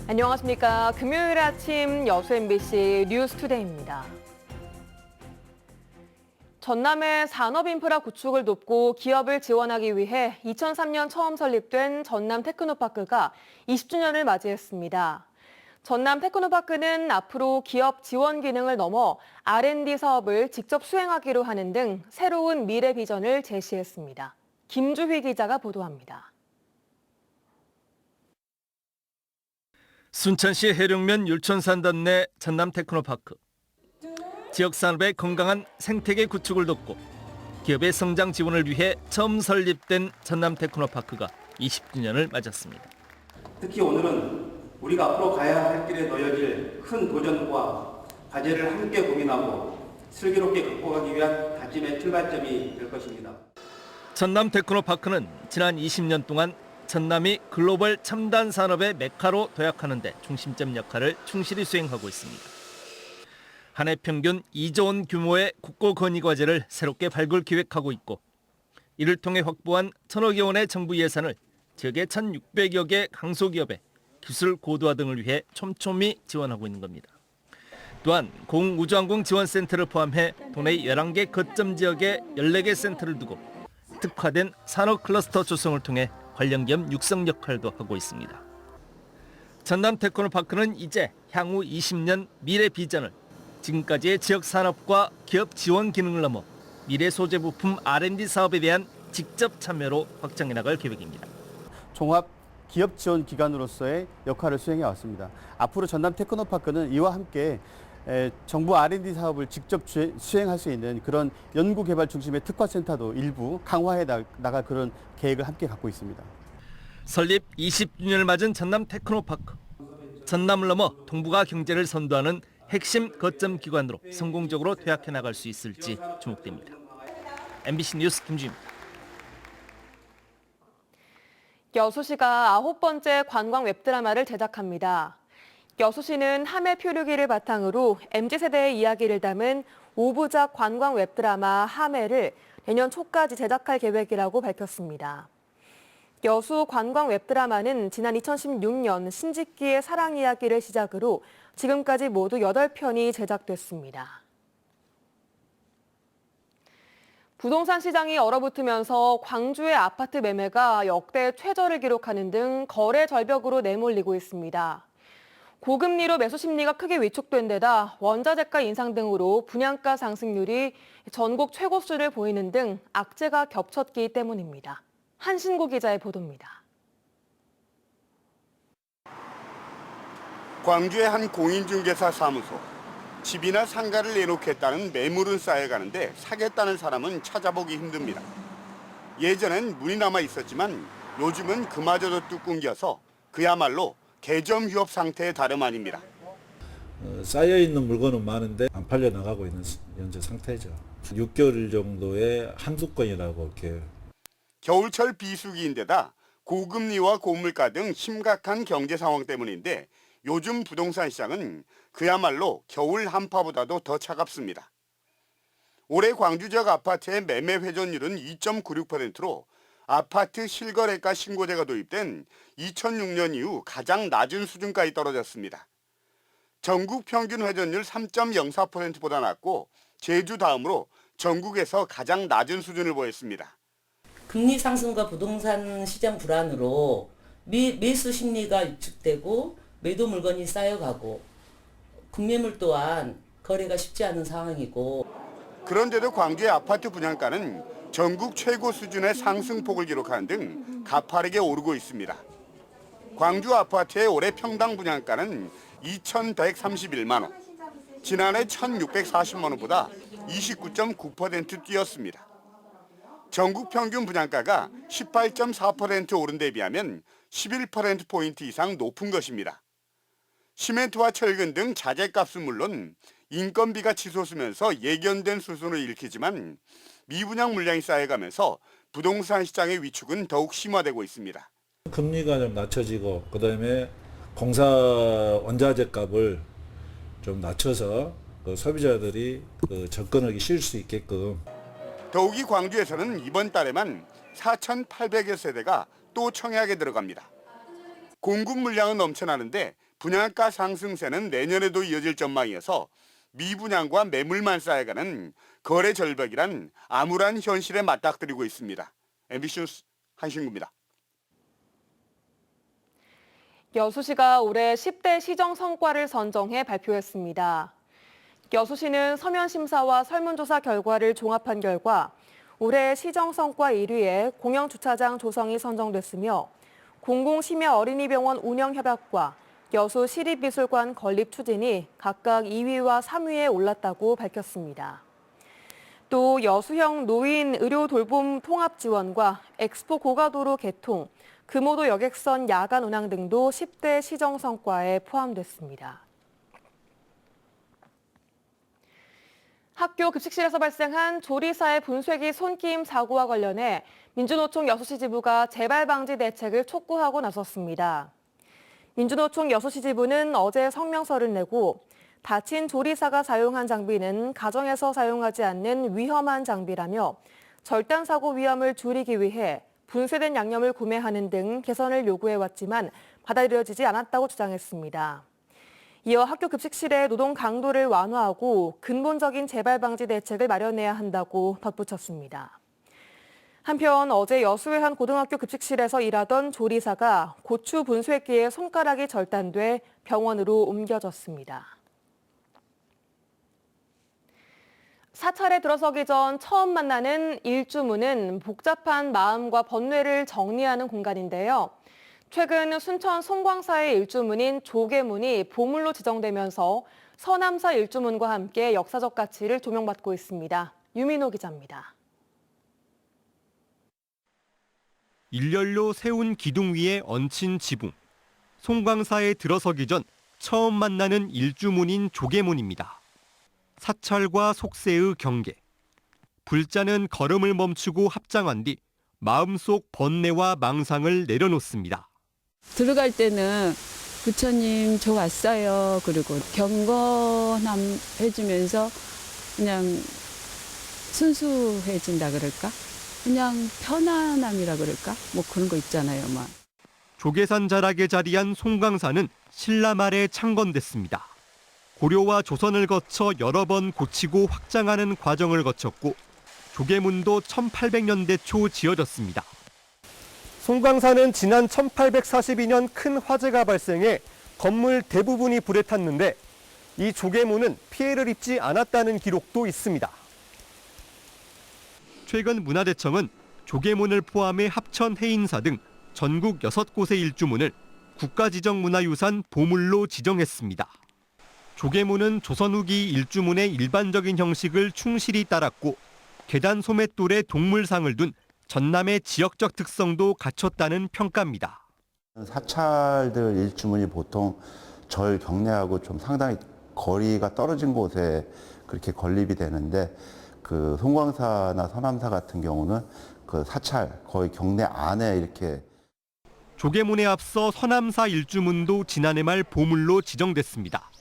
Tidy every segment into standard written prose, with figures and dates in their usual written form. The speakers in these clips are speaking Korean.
안녕하십니까. 금요일 아침 여수 MBC 뉴스투데이입니다. 전남의 산업인프라 구축을 돕고 기업을 지원하기 위해 2003년 처음 설립된 전남 테크노파크가 20주년을 맞이했습니다. 전남 테크노파크는 앞으로 기업 지원 기능을 넘어 R&D 사업을 직접 수행하기로 하는 등 새로운 미래 비전을 제시했습니다. 김주휘 기자가 보도합니다. 순천시 해룡면 율촌산단 내 전남 테크노파크. 지역 산업의 건강한 생태계 구축을 돕고 기업의 성장 지원을 위해 처음 설립된 전남 테크노파크가 20주년을 맞았습니다. 특히 오늘은 우리가 앞으로 가야 할 길에 놓여질 큰 도전과 과제를 함께 고민하고 슬기롭게 극복하기 위한 다짐의 출발점이 될 것입니다. 전남 테크노파크는 지난 20년 동안 전남이 글로벌 첨단 산업의 메카로 도약하는 데 중심점 역할을 충실히 수행하고 있습니다. 한 해 평균 2조 원 규모의 국고 건의 과제를 새롭게 발굴 기획하고 있고 이를 통해 확보한 1,000억여 원의 정부 예산을 지역의 1,600여 개 강소기업의 기술 고도화 등을 위해 촘촘히 지원하고 있는 겁니다. 또한 공우주항공 지원센터를 포함해 도내 11개 거점 지역에 14개 센터를 두고 특화된 산업 클러스터 조성을 통해 관련 기업 육성 역할도 하고 있습니다. 전남 테크노파크는 이제 향후 20년 미래 비전을 지금까지의 지역 산업과 기업 지원 기능을 넘어 미래 소재 부품 R&D 사업에 대한 직접 참여로 확장해 나갈 계획입니다. 종합 기업 지원 기관으로서의 역할을 수행해 왔습니다. 앞으로 전남 테크노파크는 이와 함께 정부 R&D 사업을 직접 수행할 수 있는 그런 연구개발 중심의 특화센터도 일부 강화해 나갈 그런 계획을 함께 갖고 있습니다. 설립 20주년을 맞은 전남 테크노파크. 전남을 넘어 동북아 경제를 선도하는 핵심 거점 기관으로 성공적으로 도약해 나갈 수 있을지 주목됩니다. MBC 뉴스 김주입니다. 여수시가 9번째 관광 웹드라마를 제작합니다. 여수시는 함해 표류기를 바탕으로 MZ세대의 이야기를 담은 5부작 관광 웹드라마 함해를 내년 초까지 제작할 계획이라고 밝혔습니다. 여수 관광 웹드라마는 지난 2016년 신직기의 사랑 이야기를 시작으로 지금까지 모두 8편이 제작됐습니다. 부동산 시장이 얼어붙으면서 광주의 아파트 매매가 역대 최저를 기록하는 등 거래 절벽으로 내몰리고 있습니다. 고금리로 매수 심리가 크게 위축된 데다 원자재가 인상 등으로 분양가 상승률이 전국 최고수를 보이는 등 악재가 겹쳤기 때문입니다. 한신구 기자의 보도입니다. 광주의 한 공인중개사 사무소. 집이나 상가를 내놓겠다는 매물은 쌓여가는데 사겠다는 사람은 찾아보기 힘듭니다. 예전엔 문이 남아 있었지만 요즘은 그마저도 뚝 끊겨서 그야말로 개점 휴업 상태의 다름 아닙니다. 쌓여있는 물건은 많은데 안 팔려 나가고 있는 현재 상태죠. 6개월 정도의 한두 건이라고 이렇게. 겨울철 비수기인데다 고금리와 고물가 등 심각한 경제 상황 때문인데 요즘 부동산 시장은 그야말로 겨울 한파보다도 더 차갑습니다. 올해 광주 지역 아파트의 매매 회전율은 2.96%로 아파트 실거래가 신고제가 도입된 2006년 이후 가장 낮은 수준까지 떨어졌습니다. 전국 평균 회전율 3.04%보다 낮고 제주 다음으로 전국에서 가장 낮은 수준을 보였습니다. 금리 상승과 부동산 시장 불안으로 매수 심리가 위축되고 매도 물건이 쌓여가고 급매물 또한 거래가 쉽지 않은 상황이고. 그런데도 광주의 아파트 분양가는 전국 최고 수준의 상승폭을 기록하는 등 가파르게 오르고 있습니다. 광주 아파트의 올해 평당 분양가는 2,131만 원, 지난해 1,640만 원보다 29.9% 뛰었습니다. 전국 평균 분양가가 18.4% 오른 데 비하면 11%포인트 이상 높은 것입니다. 시멘트와 철근 등 자재값은 물론 인건비가 치솟으면서 예견된 수순을 일으키지만 미분양 물량이 쌓여가면서 부동산 시장의 위축은 더욱 심화되고 있습니다. 금리가 좀 낮춰지고 그다음에 공사 원자재 값을 좀 낮춰서 소비자들이 접근하기 쉬울 수 있게끔. 더욱이 광주에서는 이번 달에만 4,800여 세대가 또 청약에 들어갑니다. 공급 물량은 넘쳐나는데 분양가 상승세는 내년에도 이어질 전망이어서 미분양과 매물만 쌓여가는 거래 절벽이란 암울한 현실에 맞닥뜨리고 있습니다. MBC 뉴스 한신구입니다. 여수시가 올해 10대 시정 성과를 선정해 발표했습니다. 여수시는 서면 심사와 설문조사 결과를 종합한 결과 올해 시정 성과 1위에 공영주차장 조성이 선정됐으며 공공심야 어린이병원 운영 협약과 여수 시립미술관 건립 추진이 각각 2위와 3위에 올랐다고 밝혔습니다. 또 여수형 노인 의료 돌봄 통합 지원과 엑스포 고가도로 개통, 금오도 여객선 야간 운항 등도 10대 시정 성과에 포함됐습니다. 학교 급식실에서 발생한 조리사의 분쇄기 손끼임 사고와 관련해 민주노총 여수시 지부가 재발 방지 대책을 촉구하고 나섰습니다. 민주노총 여수시 지부는 어제 성명서를 내고 다친 조리사가 사용한 장비는 가정에서 사용하지 않는 위험한 장비라며 절단 사고 위험을 줄이기 위해 분쇄된 양념을 구매하는 등 개선을 요구해왔지만 받아들여지지 않았다고 주장했습니다. 이어 학교 급식실의 노동 강도를 완화하고 근본적인 재발 방지 대책을 마련해야 한다고 덧붙였습니다. 한편 어제 여수의 한 고등학교 급식실에서 일하던 조리사가 고추 분쇄기에 손가락이 절단돼 병원으로 옮겨졌습니다. 사찰에 들어서기 전 처음 만나는 일주문은 복잡한 마음과 번뇌를 정리하는 공간인데요. 최근 순천 송광사의 일주문인 조계문이 보물로 지정되면서 서남사 일주문과 함께 역사적 가치를 조명받고 있습니다. 유민호 기자입니다. 일렬로 세운 기둥 위에 얹힌 지붕. 송광사에 들어서기 전 처음 만나는 일주문인 조계문입니다. 사찰과 속세의 경계. 불자는 걸음을 멈추고 합장한 뒤 마음속 번뇌와 망상을 내려놓습니다. 들어갈 때는 부처님 저 왔어요. 그리고 경건함 해주면서 그냥 순수해진다 그럴까? 그냥 편안함이라 그럴까? 뭐 그런 거 있잖아요. 막. 조계산 자락에 자리한 송광사는 신라 말에 창건됐습니다. 고려와 조선을 거쳐 여러 번 고치고 확장하는 과정을 거쳤고 조계문도 1800년대 초 지어졌습니다. 송광사는 지난 1842년 큰 화재가 발생해 건물 대부분이 불에 탔는데 이 조계문은 피해를 입지 않았다는 기록도 있습니다. 최근 문화대청은 조계문을 포함해 합천 해인사 등 전국 6곳의 일주문을 국가지정문화유산 보물로 지정했습니다. 조계문은 조선 후기 일주문의 일반적인 형식을 충실히 따랐고 계단 소맷돌에 동물상을 둔 전남의 지역적 특성도 갖췄다는 평가입니다. 사찰들 일주문이 보통 절 경내하고 좀 상당히 거리가 떨어진 곳에 그렇게 건립이 되는데 그 송광사나 서남사 같은 경우는 그 사찰 거의 경내 안에 이렇게. 조계문에 앞서 서남사 일주문도 지난해 말 보물로 지정됐습니다.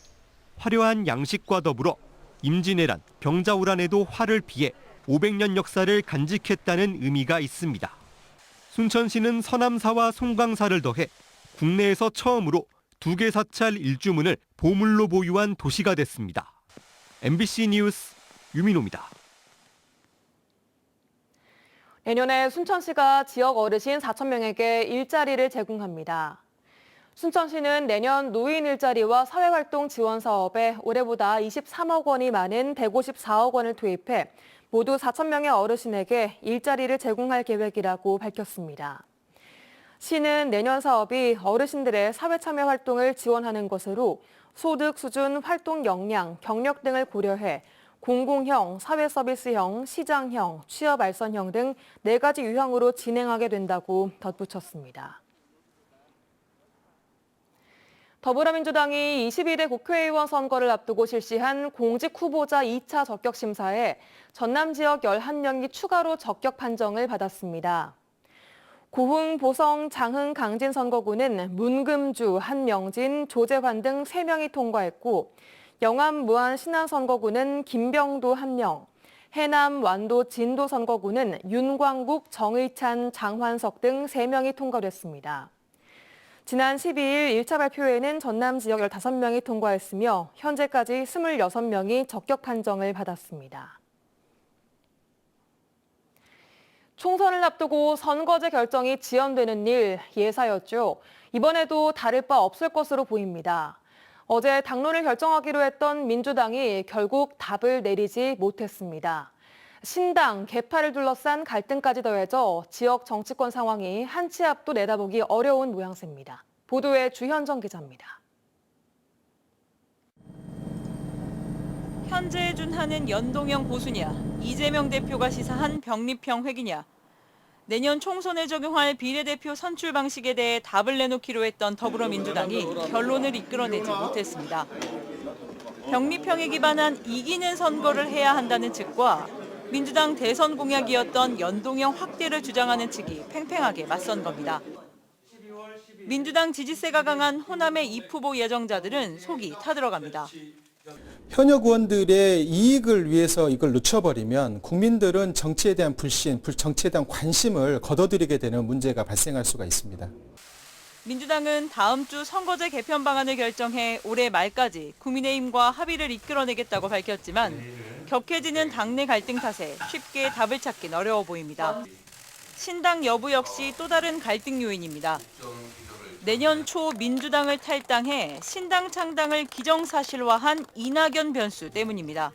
화려한 양식과 더불어 임진왜란, 병자호란에도 화를 피해 500년 역사를 간직했다는 의미가 있습니다. 순천시는 서남사와 송광사를 더해 국내에서 처음으로 2개 사찰 일주문을 보물로 보유한 도시가 됐습니다. MBC 뉴스 유민호입니다. 내년에 순천시가 지역 어르신 4,000명에게 일자리를 제공합니다. 순천시는 내년 노인 일자리와 사회활동 지원 사업에 올해보다 23억 원이 많은 154억 원을 투입해 모두 4,000명의 어르신에게 일자리를 제공할 계획이라고 밝혔습니다. 시는 내년 사업이 어르신들의 사회참여 활동을 지원하는 것으로 소득 수준, 활동 역량, 경력 등을 고려해 공공형, 사회서비스형, 시장형, 취업 알선형 등 4가지 유형으로 진행하게 된다고 덧붙였습니다. 더불어민주당이 22대 국회의원 선거를 앞두고 실시한 공직 후보자 2차 적격 심사에 전남 지역 11명이 추가로 적격 판정을 받았습니다. 고흥, 보성, 장흥, 강진 선거구는 문금주, 한명진, 조재환 등 3명이 통과했고 영암, 무안, 신안 선거구는 김병도 1명, 해남, 완도, 진도 선거구는 윤광국, 정의찬, 장환석 등 3명이 통과됐습니다. 지난 12일 1차 발표에는 전남 지역 15명이 통과했으며 현재까지 26명이 적격 판정을 받았습니다. 총선을 앞두고 선거제 결정이 지연되는 일 예사였죠. 이번에도 다를 바 없을 것으로 보입니다. 어제 당론을 결정하기로 했던 민주당이 결국 답을 내리지 못했습니다. 신당, 개파를 둘러싼 갈등까지 더해져 지역 정치권 상황이 한 치 앞도 내다보기 어려운 모양새입니다. 보도에 주현정 기자입니다. 현재에 준하는 연동형 보수냐, 이재명 대표가 시사한 병립형 회기냐, 내년 총선에 적용할 비례대표 선출 방식에 대해 답을 내놓기로 했던 더불어민주당이 결론을 이끌어내지 못했습니다. 병립형에 기반한 이기는 선거를 해야 한다는 측과 민주당 대선 공약이었던 연동형 확대를 주장하는 측이 팽팽하게 맞선 겁니다. 민주당 지지세가 강한 호남의 이 후보 예정자들은 속이 타들어갑니다. 현역 의원들의 이익을 위해서 이걸 늦춰버리면 국민들은 정치에 대한 불신, 정치에 대한 관심을 거둬들이게 되는 문제가 발생할 수가 있습니다. 민주당은 다음 주 선거제 개편 방안을 결정해 올해 말까지 국민의힘과 합의를 이끌어내겠다고 밝혔지만 격해지는 당내 갈등 탓에 쉽게 답을 찾긴 어려워 보입니다. 신당 여부 역시 또 다른 갈등 요인입니다. 내년 초 민주당을 탈당해 신당 창당을 기정사실화한 이낙연 변수 때문입니다.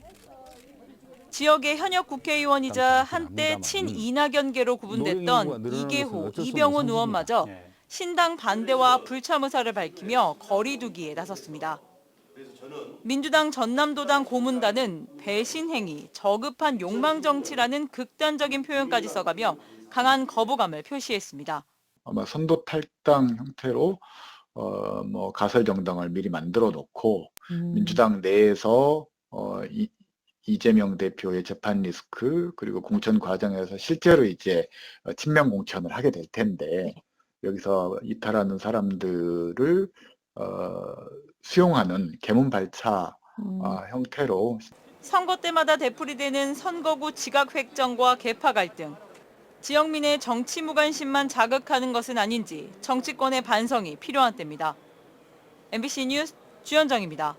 지역의 현역 국회의원이자 한때 친이낙연계로 구분됐던 이계호, 이병훈 의원마저 신당 반대와 불참 의사를 밝히며 거리 두기에 나섰습니다. 민주당 전남도당 고문단은 배신행위, 저급한 욕망정치라는 극단적인 표현까지 써가며 강한 거부감을 표시했습니다. 아마 선도 탈당 형태로 가설 정당을 미리 만들어 놓고 민주당 내에서 이재명 대표의 재판 리스크 그리고 공천 과정에서 실제로 이제 친명 공천을 하게 될 텐데 여기서 이탈하는 사람들을 수용하는 개문발차 형태로 선거 때마다 되풀이되는 선거구 지각 획정과 개파 갈등. 지역민의 정치 무관심만 자극하는 것은 아닌지 정치권의 반성이 필요한 때입니다. MBC 뉴스 주현정입니다.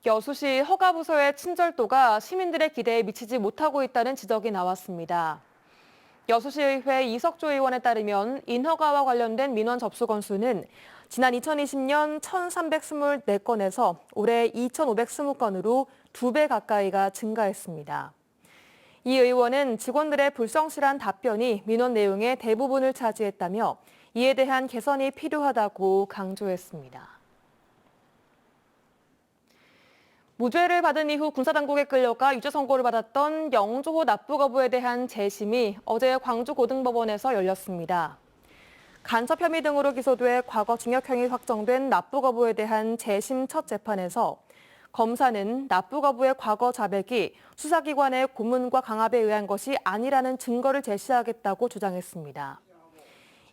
여수시 허가부서의 친절도가 시민들의 기대에 미치지 못하고 있다는 지적이 나왔습니다. 여수시의회 이석조 의원에 따르면 인허가와 관련된 민원 접수 건수는 지난 2020년 1,324건에서 올해 2,520건으로 2배 가까이가 증가했습니다. 이 의원은 직원들의 불성실한 답변이 민원 내용의 대부분을 차지했다며 이에 대한 개선이 필요하다고 강조했습니다. 무죄를 받은 이후 군사당국에 끌려가 유죄 선고를 받았던 영조호 납부 거부에 대한 재심이 어제 광주고등법원에서 열렸습니다. 간첩 혐의 등으로 기소돼 과거 징역형이 확정된 납부 거부에 대한 재심 첫 재판에서 검사는 납부 거부의 과거 자백이 수사기관의 고문과 강압에 의한 것이 아니라는 증거를 제시하겠다고 주장했습니다.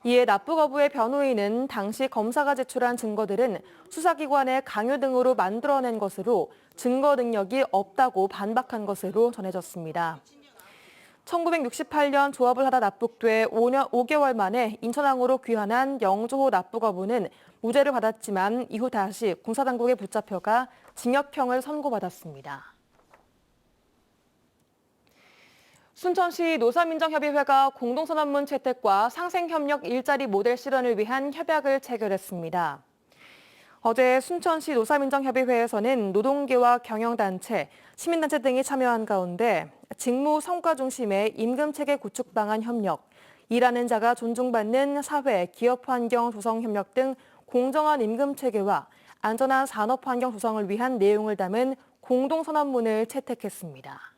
이에 납부 거부의 변호인은 당시 검사가 제출한 증거들은 수사기관의 강요 등으로 만들어낸 것으로 증거 능력이 없다고 반박한 것으로 전해졌습니다. 1968년 조합을 하다 납북돼 5개월 만에 인천항으로 귀환한 영조호 납부 거부는 무죄를 받았지만 이후 다시 군사당국에 붙잡혀가 징역형을 선고받았습니다. 순천시 노사민정협의회가 공동선언문 채택과 상생협력 일자리 모델 실현을 위한 협약을 체결했습니다. 어제 순천시 노사민정협의회에서는 노동계와 경영단체, 시민단체 등이 참여한 가운데 직무 성과 중심의 임금체계 구축 방안 협력, 일하는 자가 존중받는 사회, 기업 환경 조성 협력 등 공정한 임금체계와 안전한 산업 환경 조성을 위한 내용을 담은 공동선언문을 채택했습니다.